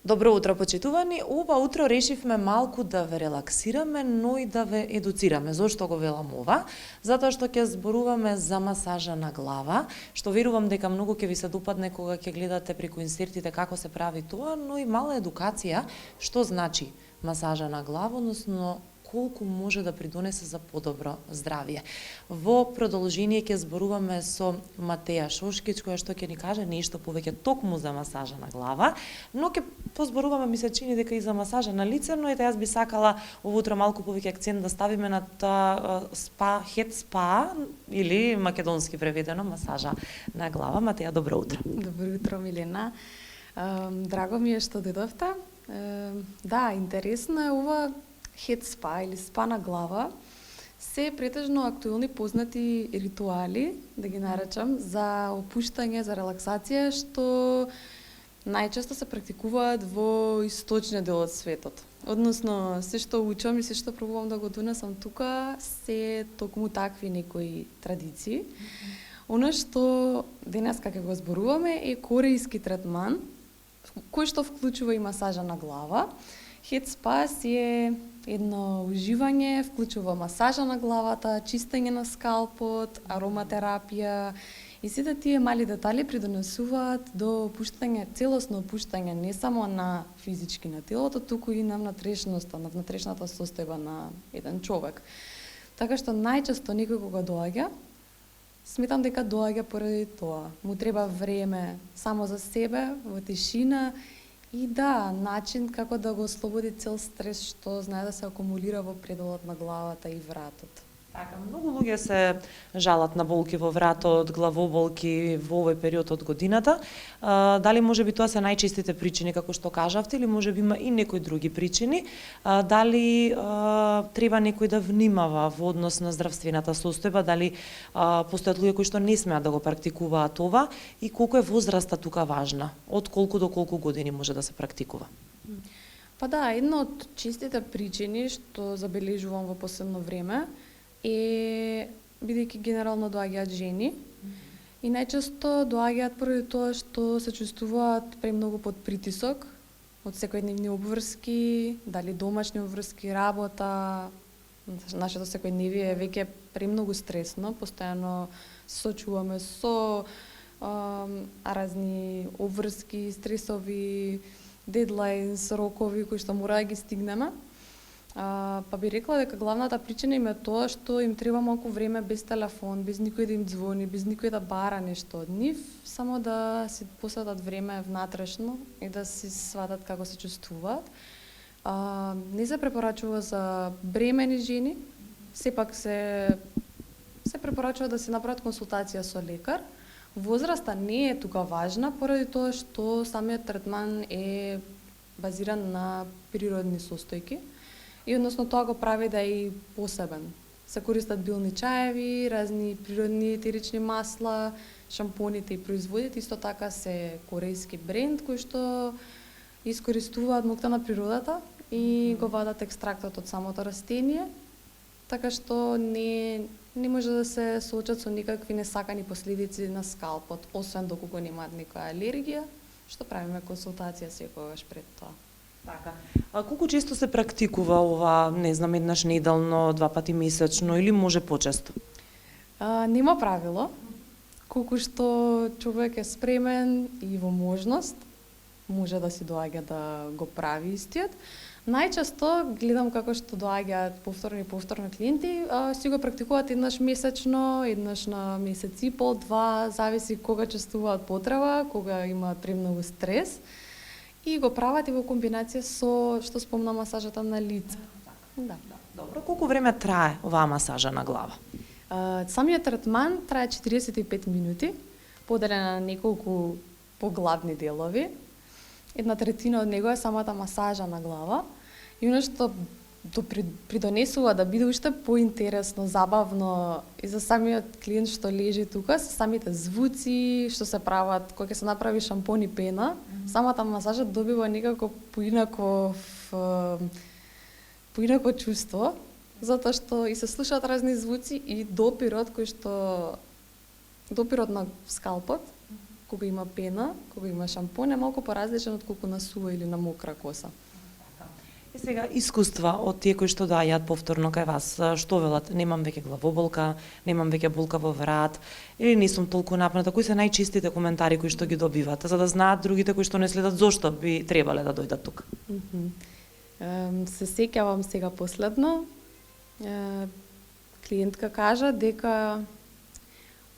Добро утро, почитувани. Ова утро решивме малку да ве релаксираме, но и да ве едуцираме. Зошто го велам ова? Затоа што ќе зборуваме за масажа на глава, што верувам дека многу ќе ви се допадне кога ќе гледате преку инсертите како се прави тоа, но и мала едукација што значи масажа на глава, односно колку може да придонесе за подобро здравје. Во продолжение ќе зборуваме со Матеја Шошкич, која што ќе ни каже нешто повеќе токму за масажа на глава, но ќе позборуваме, ми се чини дека и за масажа на лице, но ете јас би сакала ово утро малку повеќе акцент да ставиме на таа спа, хед спа или македонски преведено масажа на глава. Матеја, добро утро. Добро утро, Милена. Драго ми е што дојдовте. Да, интересно е ова хед спа или спа на глава, се претежно актуелни познати ритуали, да ги наречам, за опуштање, за релаксација, што најчесто се практикуваат во источниот дел од светот. Односно, се што учам и се што пробувам да го донесам тука, се токму такви некои традиции. Оно што денеска ќе го зборуваме е корејски третман, кој што вклучува и масажа на глава. Хед спа си е едно уживање, вклучува масажа на главата, чистење на скалпот, ароматерапија и сите тие мали детали придонесуваат до опуштање, целосно опуштање не само на физички на телото, туку и на внатрешноста, на внатрешната состојба на еден човек. Така што најчесто некој кога доаѓа, сметам дека доаѓа поради тоа. Му треба време само за себе, во тишина. И да, начин како да го ослободи цел стрес што знае да се акумулира во предолот на главата и вратот. Така, многу луѓе се жалат на болки во вратот, главоболки во овој период од годината. Дали може би тоа се најчестите причини, како што кажавте, или може би има и некои други причини? Дали треба некој да внимава во однос на здравствената состојба? Дали постојат луѓе кои што не смеат да го практикуваат ова? И колку е возраста тука важна? Од колку до колку години може да се практикува? Па да, една од честите причини што забележувам во последно време е, бидејќи генерално доаѓаат жени, и најчесто доаѓаат поради тоа што се чувствуваат премногу под притисок од секојдневни обврски, дали домашни обврски, работа. Нашето секојдневие е веќе премногу стресно, постојано се сочуваме со разни обврски, стресови, дедлайнс, рокови кои што мора да ги стигнеме. Па би рекла дека главната причина им е тоа што им треба малку време без телефон, без никој да им звони, без никој да бара нешто од нив, само да си посветат време внатрешно и да си сватат како се чувствуваат. Не се препорачува за бремени жени, сепак се препорачува да се направат консултација со лекар. Возраста не е тука важна, поради тоа што самиот третман е базиран на природни состојки. И односно тоа го прави да е посебен. Се користат билни чаеви, разни природни етерични масла, шампоните и производите, исто така се корејски бренд кој што искористуваат моќта на природата и го вадат екстрактот од самото растение, така што не може да се соочат со никакви несакани последици на скалпот, освен доколку немаат некоја алергија, што правиме консултација секогаш пред тоа. Така. Колку често се практикува ова, не знам, еднаш неделно, 2 пати месечно или може почесто? Нема правило. Колку што човек е спремен и во можност, може да си доаѓа да го прави истиот. Најчесто гледам како што доаѓаат повторно клиенти, си го практикуваат еднаш месечно, еднаш на месец и пол, 2, зависи кога чувствуваат потреба, кога имаат премногу стрес. И го прават и во комбинација со, што спомна, масажата на лице. Да. Добро, колку време трае оваа масажа на глава? Самиот третман трае 45 минути, поделен на неколку поглавни делови. 1/3 од него е самата масажа на глава. И оно што придонесува да биде уште поинтересно, забавно и за самиот клиент што лежи тука, се самите звуци што се прават кога ќе се направи шампон и пена. Самата масажа добива некако поинако чувство, затоа што и се слушаат разни звуци и допирот на скалпот кога има пена, кога има шампон, е малку поразличен од колку на сува или на мокра коса. И сега искуства од тие кои што доаѓаат повторно кај вас, што велат? Немам веќе главоболка, немам веќе болка во врат, или не сум толку напната? Кои се најчистите коментари кои што ги добивате, за да знаат другите кои што не следат зошто би требале да дојдат тука? Се сеќавам сега последно, клиентка кажа дека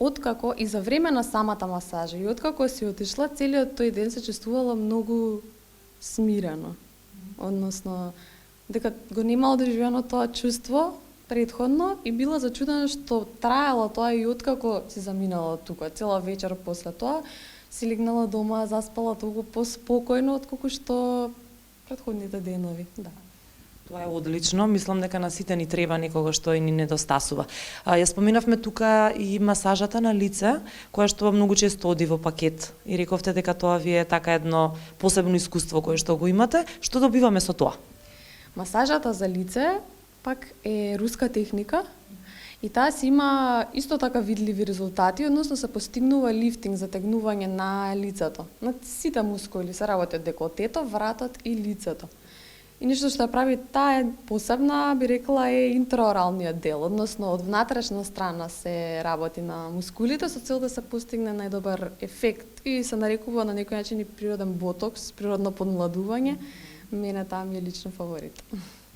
откако и за време на самата масажа и откако си отишла, целиот тој ден се чувствувала многу смирено. Односно, дека го немала доживено тоа чувство предходно и била зачудена што траело тоа и откако си заминала тука. Цела вечер после тоа си легнала дома, заспала толку поспокојно отколку што предходните денови. Да. Тоа е одлично, мислам дека на сите ни треба некога што и ни недостасува. Ја споменавме тука и масажата на лице, која што многу често оди во пакет. И рековте дека тоа ви е така едно посебно искуство кое што го имате. Што добиваме со тоа? Масажата за лице пак е руска техника и таа си има исто така видливи резултати, односно се постигнува лифтинг, затегнување на лицето. На сите мускули се работи од деколтето, вратот и лицето. И нешто што ја прави таа е посебна, би рекла, е интраоралниот дел, односно од внатрешна страна се работи на мускулите со цел да се постигне најдобар ефект и се нарекува на некој начин и природен ботокс, природно подмладување. Мене таа ми е лично фаворит.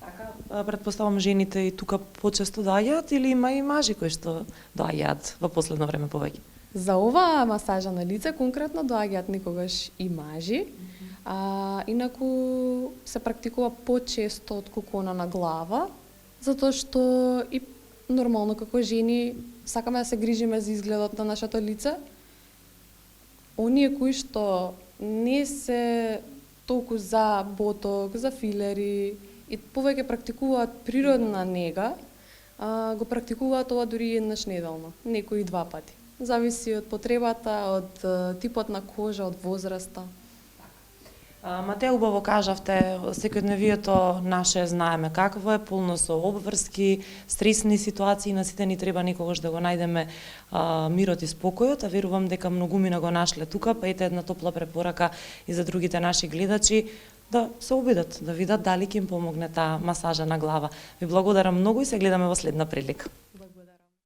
Така, претпоставам жените и тука почесто доаѓаат или има и мажи кои што доаѓаат во последно време повеќе? За ова масажа на лице конкретно доаѓаат некогаш и мажи. Инаку се практикува почесто отколку она на глава, затоа што и нормално како жени сакаме да се грижиме за изгледот на нашето лице. Оние кои што не се толку за боток, за филери и повеќе практикуваат природна нега, го практикуваат ова дури еднаш неделно, некои 2 пати. Зависи од потребата, од типот на кожа, од возраста. Матеја, убаво кажавте, секојдневието наше знаеме какво е, полно со обврски, стресни ситуации, на сите ни треба некогаш да го најдеме мирот и спокојот, а верувам дека многумина го нашле тука, па ете една топла препорака и за другите наши гледачи да се обидат, да видат дали ќе им помогне таа масажа на глава. Ви благодарам многу и се гледаме во следна прилика.